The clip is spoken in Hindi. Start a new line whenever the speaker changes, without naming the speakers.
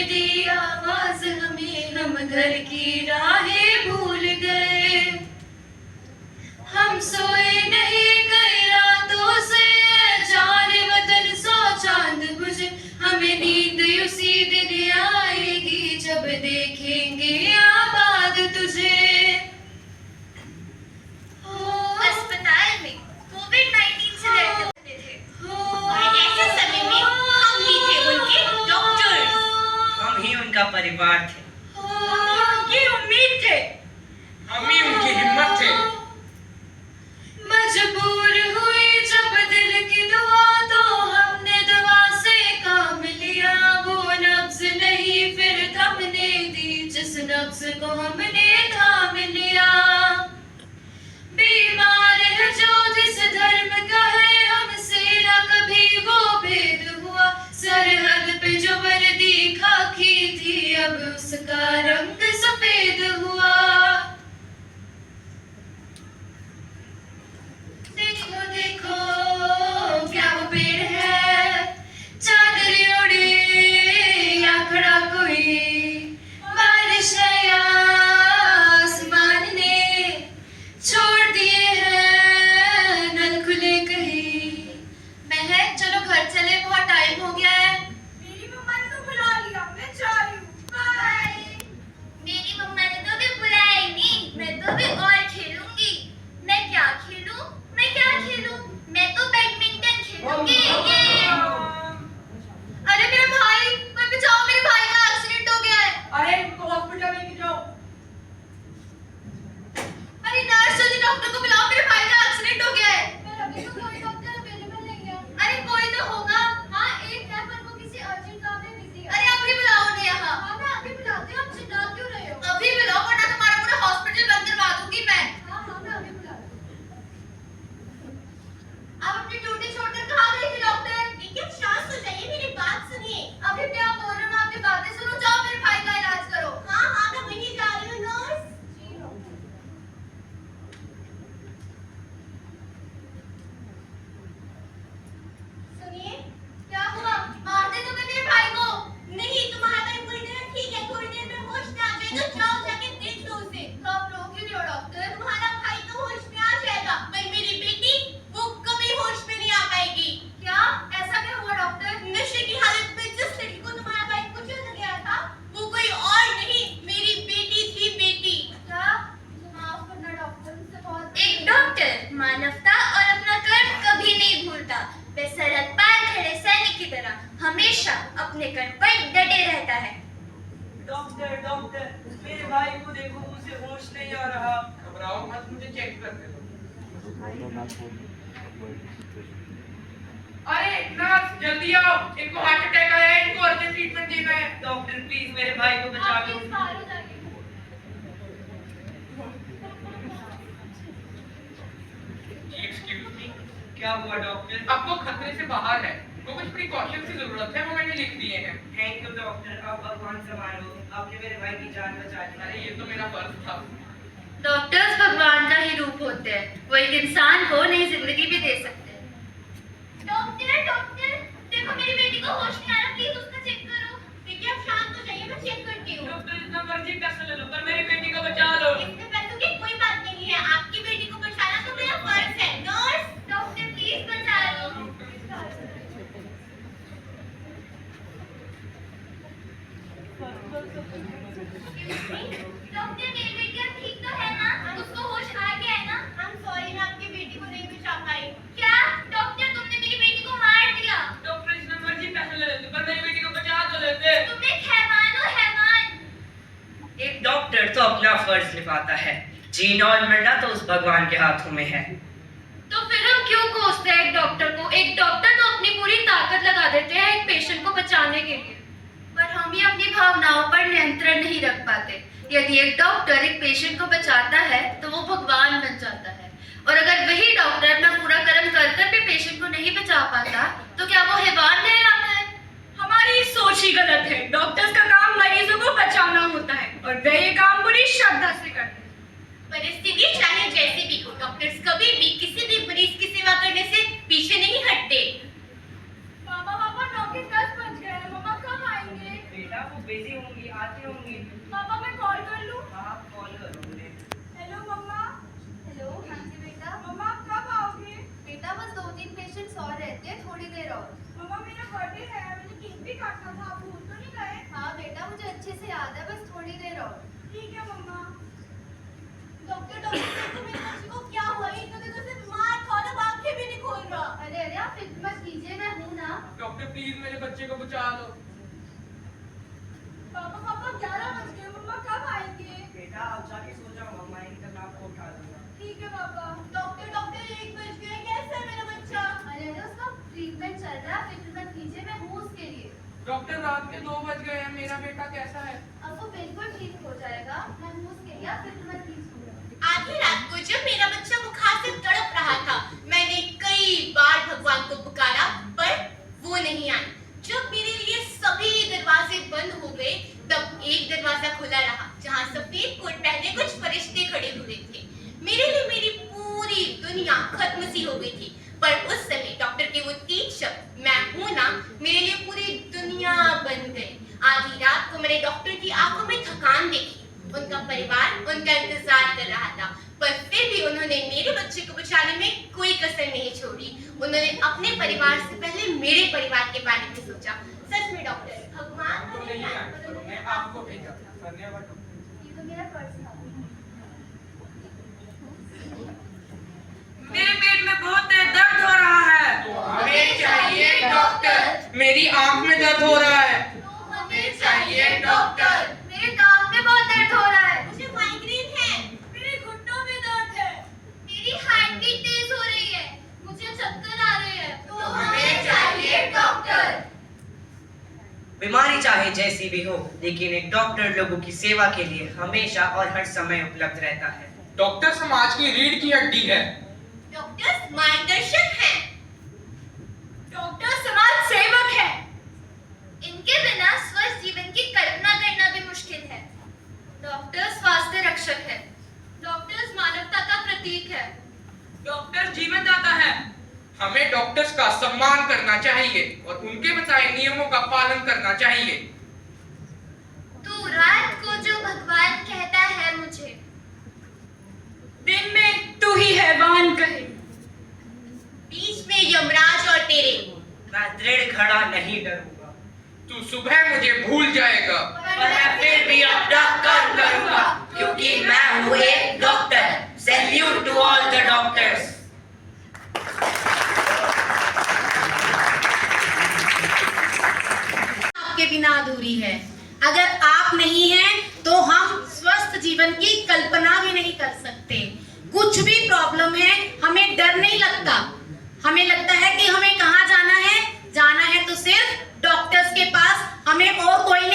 दी आवाज हमें, हम घर की राहें भूल गए। हम सोए नहीं कई रातों से, जाने वतन सौ चांद बुझे। हमें नींद उसी दिन आएगी जब देखेंगे आबाद तुझे।
अस्पताल में कोविड-19 से लड़ते होते थे और ऐसे समय में हम ही थे उनके डॉक्टर्स।
हम ही उनका परिवार थे,
हम ही उनकी उम्मीद थे,
हम ही उनकी हिम्मत थे।
मजबूर हुई जब दिल की दुआ तो हमने दवा से काम लिया। वो नब्ज नहीं फिर थमने दी जिस नब्ज को हमने थाम लिया। बीमार है जो जिस धर्म का है, हमसे ना कभी वो भेद हुआ। सरहद पे जो वर्दी खाकी थी अब उसका रंग सफेद हुआ। देखो देखो क्या वो पेड़ है, चादर ओढ़े या खड़ा कोई। बारिश है या आसमान ने छोड़ दिए हैं नल खुले कहीं। महक चलो घर चले, बहुत टाइम हो गया है।
मेरी मम्मा ने तो बुला लिया, मैं जा रही हूँ, बाय। मेरी मम्मा ने तो भी बुलाया ही नहीं, मैं तो भी और खेलूंगी। मैं क्या खेलूं? मैं क्या खेलूं? मैं तो बैडमिंटन खेलूंगी। अरे मेरा भाई, मैं बचाओ, मेरे भाई का एक्सीडेंट हो गया है।
अरे इनको हॉस्पिटल लेके जाओ।
अरे नर्स जल्दी डॉक्टर को बुलाओ, मेरे भाई का एक्सीडेंट हो गया है। पर अभी तो कोई डॉक्टर अवेलेबल नहीं है। अरे कोई तो होगा। हाँ एक है पर वो किसी अर्जेंट काम में बिजी है। अरे अभी बुलाओ उन्हें यहाँ। हाँ मैं अभी बुलाती हूँ, आप चिल्ला क्यों रहे हो? अभी बुलाओ वरना तुम्हारा पूरा हॉस्पिटल बंद करवा दूंगी मैं। हाँ हाँ मैं अभी बुलाती हूँ। आप अपनी ड्यूटी छोड़कर कहाँ गई थी डॉक्टर? देखिए आप शांत हो जाइए, मेरी बात सुनिए। अभी क्या बोल रहे हो, मैं आपकी बातें सुनो। जाओ मेरे भाई का इलाज करो। हाँ हाँ मैं वहीं जा रही हूँ नर्स। जी डॉक्टर। सुनिए क्या हुआ? मार दे तुमने मेरे भाई को? नहीं तुम्हारा भाई पूरी तरह ठीक है, थोड़ी देर में होश में आ जाएगा। जाओ जाके देख लो उसे। तो आप रो क्यों रहे हो डॉक्टर? तुम्हारा भाई तो होश में आ जाएगा, पर मेरी बेटी वो कभी होश में नहीं आ पाएगी। क्या ऐसा क्या हुआ डॉक्टर? नशे की हालत में जिस लड़की को तुम्हारा भाई कुचल गया था वो कोई और नहीं मेरी बेटी थी। बेटी क्या? माफ करना डॉक्टर, मुझसे बहुत। एक डॉक्टर मानवता और अपना कर्म कभी नहीं भूलता। वह सरहद पार खड़े सैनिक की तरह हमेशा अपने कर्म पर डटे रहता है।
डॉक्टर डॉक्टर मेरे भाई को देखो, मुझे होश नहीं आ रहा।
घबराओ मत, मुझे चेक करने दो। अरे नर्स जल्दी आओ, इनको हार्ट अटैक आया है, इनको अर्जेंट ट्रीटमेंट देना है।
डॉक्टर प्लीज मेरे भाई को बचा लो।
एक्सक्यूज मी,
क्या हुआ डॉक्टर?
अब वो खतरे से बाहर है, वो कुछ प्रिकॉशन की जरूरत है, वो मैंने लिख दिए हैं।
थैंक यू डॉक्टर, अब भगवान संभालो, आपने मेरे भाई की जान बचा ली।
अरे ये तो मेरा फर्ज था।
डॉक्टर्स भगवान का ही रूप होते हैं, वो एक इंसान को नई जिंदगी भी दे सकते हैं।
डॉक्टर डॉक्टर देखो मेरी बेटी को होश नहीं आ रहा, प्लीज उसका चेक करो। देखिए आप शांत हो जाइए, मैं चेक करती हूँ।
डॉक्टर जितना मर्जी पैसा ले लो, पर मेरी बेटी को बचा लो।
इसमें पैसों की कोई बात नहीं है, आपकी बेटी को बचाना तो मेरा फर्ज है। नर्स डॉक्टर प्लीज बचा लो। डॉक्टर मेरी बेटी अब ठीक तो है ना? उसको होश आ गया है ना? I'm sorry मैं आपकी बेटी को नहीं बचा पाई। क्या? डॉक्टर तुमने मेरी बेटी को मार दिया।
डॉक्टर जितना मर्जी पैसा ले लेते, पर मेरी बेटी को बचा तो लेते।
तुम एक हैवान हो, हैवान।
एक डॉक्टर तो अपना फर्ज निभाता है, जीना और मरना तो उस भगवान के हाथों में है।
तो फिर हम क्यों कोसते हैं एक डॉक्टर को? एक डॉक्टर तो अपनी पूरी ताकत लगा देते हैं एक पेशेंट को बचाने के लिए, पर हम ही अपनी भावनाओं पर नियंत्रण नहीं रख पाते। यदि एक डॉक्टर एक पेशेंट को बचाता है तो वो भगवान बन जाता है, और अगर वही डॉक्टर अपना पूरा कर्म कर कर भी पेशेंट को नहीं बचा पाता तो क्या वो हैवान कहलाता है?
हमारी सोच ही गलत है। डॉक्टर्स का काम मरीजों को बचाना होता है और वे ये काम पूरी श्रद्धा से करते हैं।
परिस्थिति चाहे जैसी भी हो, डॉक्टर्स कभी भी किसी भी मरीज की सेवा करने से पीछे नहीं हटते।
पापा डॉक्टर 10 बज गए हैं, मम्मा कब आएंगे?
बेटा वो बिजी होंगी, आती होंगी।
पापा मैं कॉल कर लूं?
आप कॉल करो उन्हें।
हेलो मम्मा।
हेलो, हाँ जी बेटा।
मम्मा आप कब आओगे?
बेटा बस 2-3 पेशेंट्स और रहते हैं, थोड़ी देर और।
मम्मा मेरा बर्थडे है, मुझे केक भी काटना था, आप भूल तो नहीं गए?
हाँ बेटा, मुझे अच्छे से याद है, बस थोड़ी देर और।
ठीक है मम्मा।
डॉक्टर देखो मेरे बच्चे को क्या हुआ है? इतने दिनों से बीमार था और आंखें भी नहीं खोल रहा।
अरे अरे आप फिक्र मत कीजिए, मैं हूँ ना।
डॉक्टर प्लीज मेरे बच्चे को बचा लो।
पापा 11 बज गए, मम्मा कब आएंगे?
बेटा आप जाके सो जाओ, मम्मा इन तक आपको उठा दूंगा।
ठीक है पापा।
डॉक्टर 1 बज गए, कैसा है मेरा बच्चा?
अरे अरे उसका ट्रीटमेंट चल रहा है, फिक्र मत कीजिए, मैं हूँ उसके लिए।
डॉक्टर रात के 2 बज गए हैं, मेरा बेटा कैसा है?
अब वो बिल्कुल ठीक हो जाएगा, मैं हूँ उसके लिए, आप फिक्र मत कीजिए।
आधी रात को जब मेरा बच्चा बुखार से तड़प रहा था, मैंने कई बार भगवान को पुकारा, पर वो नहीं आए। जब मेरे लिए सभी दरवाजे बंद हो गए, तब एक दरवाजा खुला रहा, जहाँ सफेद कोट पहने कुछ फरिश्ते खड़े हुए थे। मेरे लिए मेरी पूरी दुनिया खत्म सी हो गई थी, पर उस समय डॉक्टर के वो 3 शब्द, मैं हूं ना, मेरे लिए पूरी दुनिया बन गई। आधी रात को मैंने डॉक्टर की आंखों में थकान देखी। उनका परिवार उनका इंतजार कर रहा था, पर फिर भी उन्होंने मेरे बच्चे को बचाने में कोई कसर नहीं छोड़ी। उन्होंने अपने परिवार से पहले मेरे परिवार के बारे में सोचा। सच में डॉक्टर भगवान
तो नहीं आए, मैं आपको भेजा। धन्यवाद डॉक्टर।
ये तो मेरा पर्स था।
मेरे पेट में बहुत दर्द हो रहा है।
हमें चाहिए डॉक्टर। मेरी आंख में दर्द हो रहा है।
हमें चाहिए डॉक्टर।
मेरे कान में बहुत दर्द हो रहा है।
मुझे माइग्रेन है।
मेरे घुटनों में दर्द है।
मेरी हार्ट बीट तेज हो रही है, मुझे चक्कर आ रहे हैं।
तो हमें चाहिए डॉक्टर।
बीमारी चाहे जैसी भी हो, लेकिन एक डॉक्टर लोगों की सेवा के लिए हमेशा और हर समय उपलब्ध रहता है।
डॉक्टर समाज की रीढ़ की हड्डी है।
डॉक्टर मार्गदर्शक हैं।
डॉक्टर समाज सेवक है।
इनके बिना स्वस्थ जीवन की कल्पना करना भी मुश्किल है। डॉक्टर स्वास्थ्य रक्षक है। डॉक्टर्स मानवता का प्रतीक है।
डॉक्टर जीवन दाता है। हमें डॉक्टर्स का सम्मान करना चाहिए और उनके बताए नियमों का पालन करना चाहिए।
तू रात को जो भगवान कहता है मुझे,
दिन में तू ही हैवान कहे।
बीच में यमराज और तेरे।
मैं दृढ़ खड़ा नहीं डरूंगा।
तू सुबह मुझे भूल जाएगा,
पर मैं फिर भी अपना कर्म करूंगा, क्योंकि मैं हूँ एक doctor. Salute to all the doctors.
आपके बिना अधूरी है। अगर आप नहीं हैं, तो हम स्वस्थ जीवन की कल्पना भी नहीं कर सकते। कुछ भी प्रॉब्लम है, हमें डर नहीं लगता। हमें लगता है कि हमें कहाँ जाना है तो सिर्फ डॉक्टर्स के पास, हमें और कोई